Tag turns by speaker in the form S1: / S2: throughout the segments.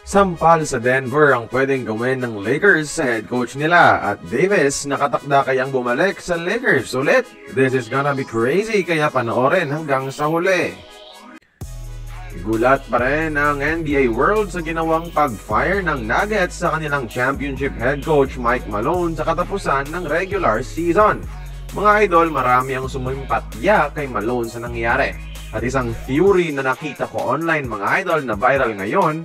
S1: Sampal sa Denver ang pwedeng gawin ng Lakers sa head coach nila at Davis nakatakda kayang bumalik sa Lakers ulit. This is gonna be crazy kaya panoorin hanggang sa huli. Gulat pa rin ang NBA World sa ginawang pag-fire ng Nuggets sa kanilang championship head coach Mike Malone sa katapusan ng regular season. Mga idol, marami ang sumimpatya kay Malone sa nangyari. At isang theory na nakita ko online mga idol na viral ngayon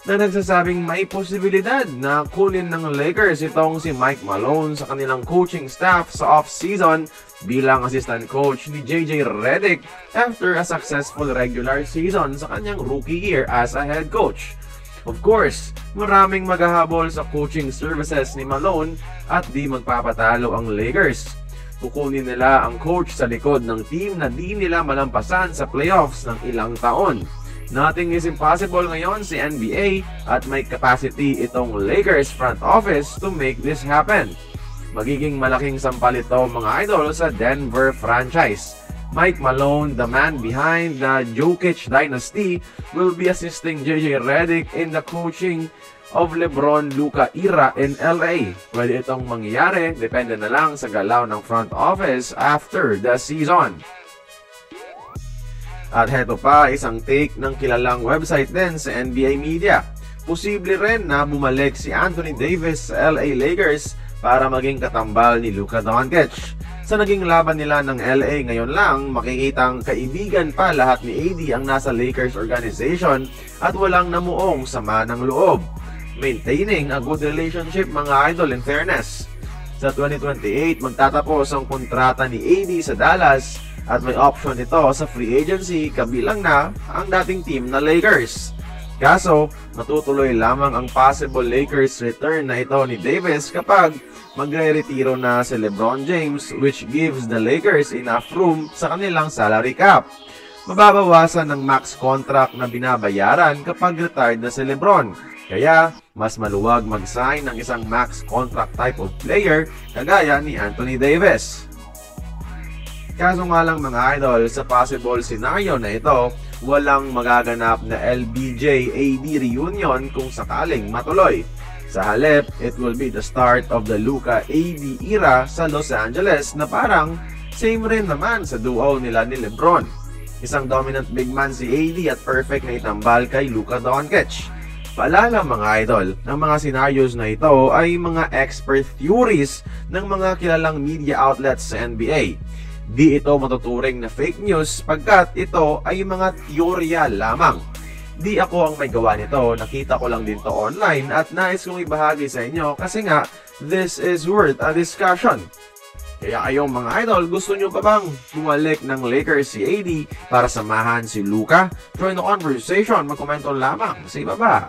S1: na nagsasabing may posibilidad na kunin ng Lakers itong si Mike Malone sa kanilang coaching staff sa off-season bilang assistant coach ni JJ Redick after a successful regular season sa kanyang rookie year as a head coach. Of course, maraming maghahabol sa coaching services ni Malone at di magpapatalo ang Lakers. Kukunin nila ang coach sa likod ng team na di nila malampasan sa playoffs ng ilang taon. Nothing is impossible ngayon si NBA at may capacity itong Lakers front office to make this happen. Magiging malaking sampal ito mga idol sa Denver franchise. Mike Malone, the man behind the Jokic dynasty, will be assisting JJ Redick in the coaching of LeBron Luka era in LA. Pwede itong mangyayari, depende na lang sa galaw ng front office after the season. At heto pa, isang take ng kilalang website din sa NBA media. Posible rin na bumalik si Anthony Davis sa LA Lakers para maging katambal ni Luka Doncic. Sa naging laban nila ng LA ngayon lang, makikitang kaibigan pa lahat ni AD ang nasa Lakers organization at walang namuong sama ng loob. Maintaining a good relationship mga idol in fairness. Sa 2028, magtatapos ang kontrata ni AD sa Dallas at may option ito sa free agency kabilang na ang dating team na Lakers. Kaso, matutuloy lamang ang possible Lakers return na ito ni Davis kapag magre-retiro na si LeBron James, which gives the Lakers enough room sa kanilang salary cap. Mababawasan ng max contract na binabayaran kapag retired na si LeBron. Kaya, mas maluwag mag-sign ng isang max contract type of player kagaya ni Anthony Davis. Kaso nga lang mga idol, sa possible scenario na ito, walang magaganap na LBJ-AD reunion kung sakaling matuloy. Sa halip, it will be the start of the Luka-AD era sa Los Angeles na parang same rin naman sa duo nila ni LeBron. Isang dominant big man si AD at perfect na itambal kay Luka Doncic. Paalala mga idol, ang mga scenarios na ito ay mga expert theories ng mga kilalang media outlets sa NBA. Di ito matuturing na fake news pagkat ito ay mga teorya lamang. Di ako ang may gawa nito, nakita ko lang din to online at nais kong ibahagi sa inyo kasi nga, this is worth a discussion. Kaya kayong mga idol, gusto nyo pa bang bumalik ng Lakers si AD para samahan si Luka? Join the conversation, magkomento lamang sa ibaba.